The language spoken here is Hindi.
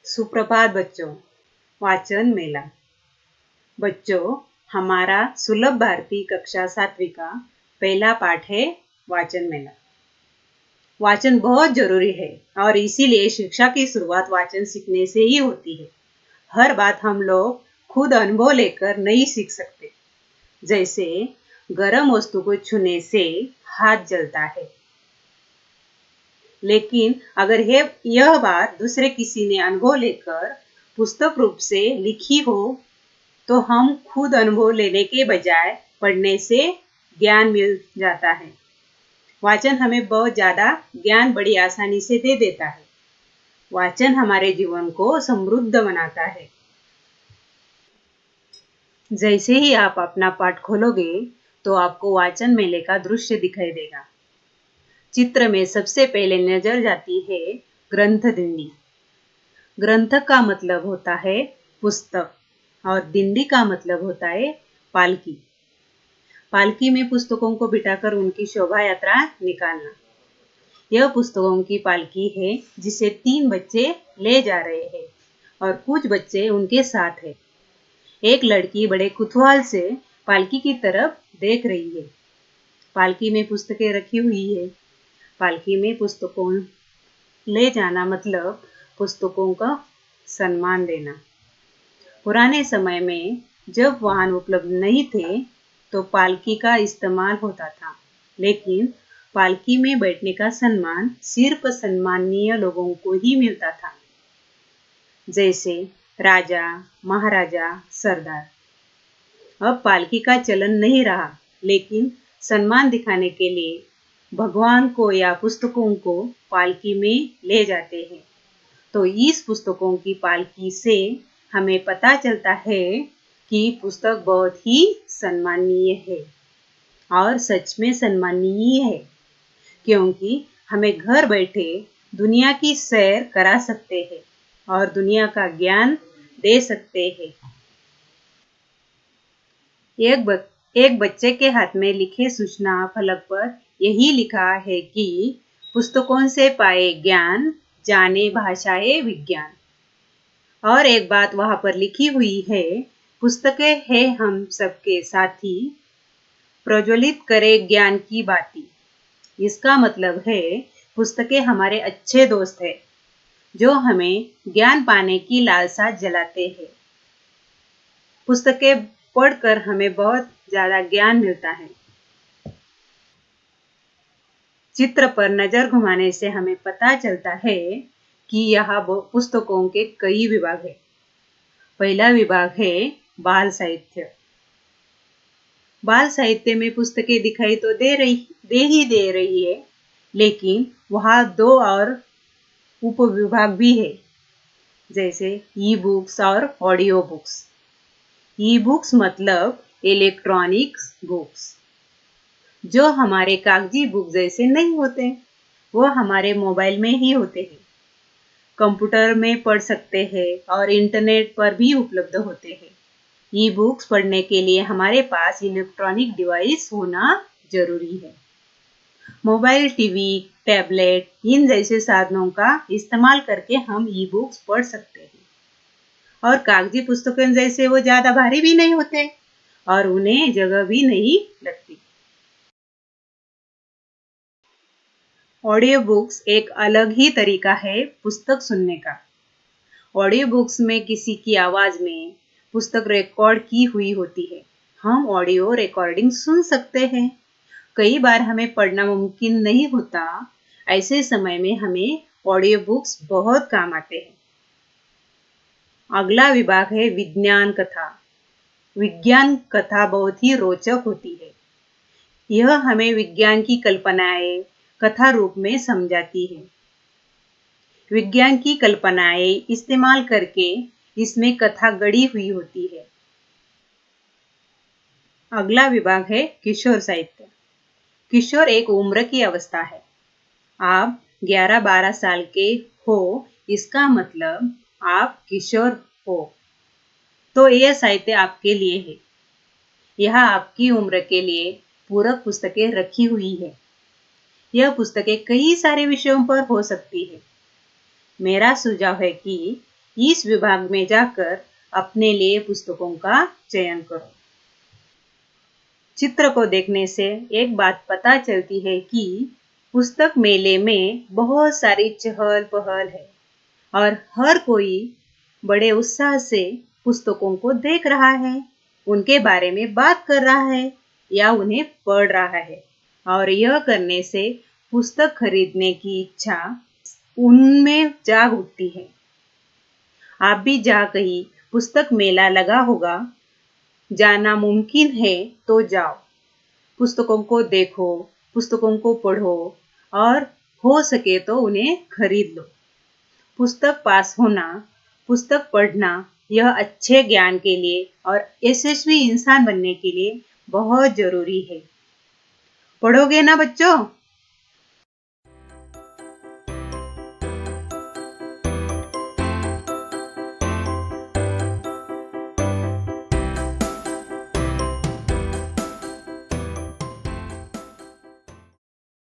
सुप्रभात बच्चों। वाचन मेला। बच्चों, हमारा सुलभ भारती कक्षा 7वीं का पहला पाठ है वाचन मेला। वाचन बहुत जरूरी है और इसीलिए शिक्षा की शुरुआत वाचन सीखने से ही होती है। हर बात हम लोग खुद अनुभव लेकर नहीं सीख सकते। जैसे गर्म वस्तु को छूने से हाथ जलता है, लेकिन अगर यह बात दूसरे किसी ने अनुभव लेकर पुस्तक रूप से लिखी हो तो हम खुद अनुभव लेने के बजाय पढ़ने से ज्ञान मिल जाता है। वाचन हमें बहुत ज्यादा ज्ञान बड़ी आसानी से दे देता है। वाचन हमारे जीवन को समृद्ध बनाता है। जैसे ही आप अपना पाठ खोलोगे तो आपको वाचन मेले का दृश्य दिखाई देगा। चित्र में सबसे पहले नजर जाती है ग्रंथ दिंडी। ग्रंथ का मतलब होता है पुस्तक और दिंडी का मतलब होता है पालकी। पालकी में पुस्तकों को बिठाकर उनकी शोभा यात्रा निकालना। यह पुस्तकों की पालकी है जिसे 3 बच्चे ले जा रहे हैं और कुछ बच्चे उनके साथ हैं। एक लड़की बड़े कुतूहल से पालकी की तरफ देख रही है। पालकी में पुस्तकें रखी हुई है। पालकी में पुस्तकों ले जाना मतलब पुस्तकों का सम्मान देना। पुराने समय में जब वाहन उपलब्ध नहीं थे तो पालकी का इस्तेमाल होता था, लेकिन पालकी में बैठने का सम्मान सिर्फ सम्मानीय लोगों को ही मिलता था, जैसे राजा, महाराजा, सरदार। अब पालकी का चलन नहीं रहा, लेकिन सम्मान दिखाने के लिए भगवान को या पुस्तकों को पालकी में ले जाते हैं। तो इस पुस्तकों की पालकी से हमें पता चलता है कि पुस्तक बहुत ही सम्मानीय है और सच में सम्मानीय है, क्योंकि हमें घर बैठे दुनिया की सैर करा सकते हैं और दुनिया का ज्ञान दे सकते हैं। एक बच्चे के हाथ में लिखे सूचना फलक पर यही लिखा है कि पुस्तकों से पाए ज्ञान, जाने भाषाएं विज्ञान। और एक बात वहां पर लिखी हुई है, पुस्तकें हैं हम सबके साथी, प्रज्वलित करे ज्ञान की बाती। इसका मतलब है पुस्तकें हमारे अच्छे दोस्त हैं जो हमें ज्ञान पाने की लालसा जलाते हैं। पुस्तकें पढ़कर हमें बहुत ज्यादा ज्ञान मिलता है। चित्र पर नजर घुमाने से हमें पता चलता है कि यहाँ पुस्तकों के कई विभाग हैं। पहला विभाग है बाल साहित्य। बाल साहित्य में पुस्तकें दिखाई तो दे रही है, लेकिन वहाँ 2 और उपविभाग भी है, जैसे ई बुक्स और ऑडियो बुक्स। ई बुक्स मतलब इलेक्ट्रॉनिक्स बुक्स, जो हमारे कागजी बुक जैसे नहीं होते, वो हमारे मोबाइल में ही होते हैं। कंप्यूटर में पढ़ सकते हैं और इंटरनेट पर भी उपलब्ध होते हैं। ई बुक्स पढ़ने के लिए हमारे पास इलेक्ट्रॉनिक डिवाइस होना जरूरी है। मोबाइल, टीवी, टैबलेट इन जैसे साधनों का इस्तेमाल करके हम ई बुक्स पढ़ सकते हैं। और कागजी पुस्तकें जैसे वो ज्यादा भारी भी नहीं होते और उन्हें जगह भी नहीं लगती। ऑडियो बुक्स एक अलग ही तरीका है पुस्तक सुनने का। ऑडियो बुक्स में किसी की आवाज में पुस्तक रिकॉर्ड की हुई होती है। हम ऑडियो रिकॉर्डिंग सुन सकते हैं। कई बार हमें पढ़ना मुमकिन नहीं होता, ऐसे समय में हमें ऑडियो बुक्स बहुत काम आते हैं। अगला विभाग है विज्ञान कथा। विज्ञान कथा बहुत ही रोचक होती है। यह हमें विज्ञान की कल्पनाएं कथा रूप में समझाती है। विज्ञान की कल्पनाएं इस्तेमाल करके इसमें कथा गढ़ी हुई होती है। अगला विभाग है किशोर साहित्य। किशोर एक उम्र की अवस्था है। आप 11-12 साल के हो, इसका मतलब आप किशोर हो, तो यह साहित्य आपके लिए है। यहाँ आपकी उम्र के लिए पूरक पुस्तकें रखी हुई है। यह पुस्तकें कई सारे विषयों पर हो सकती है। मेरा सुझाव है कि इस विभाग में जाकर अपने लिए पुस्तकों का चयन करो। चित्र को देखने से एक बात पता चलती है कि पुस्तक मेले में बहुत सारी चहल पहल है और हर कोई बड़े उत्साह से पुस्तकों को देख रहा है, उनके बारे में बात कर रहा है या उन्हें पढ़ रहा है। और यह करने से पुस्तक खरीदने की इच्छा उनमें जाग उठती है। आप भी जहाँ कहीं पुस्तक मेला लगा होगा, जाना मुमकिन है तो जाओ, पुस्तकों को देखो, पुस्तकों को पढ़ो और हो सके तो उन्हें खरीद लो। पुस्तक पास होना, पुस्तक पढ़ना यह अच्छे ज्ञान के लिए और यशस्वी इंसान बनने के लिए बहुत जरूरी है। पढ़ोगे ना बच्चों?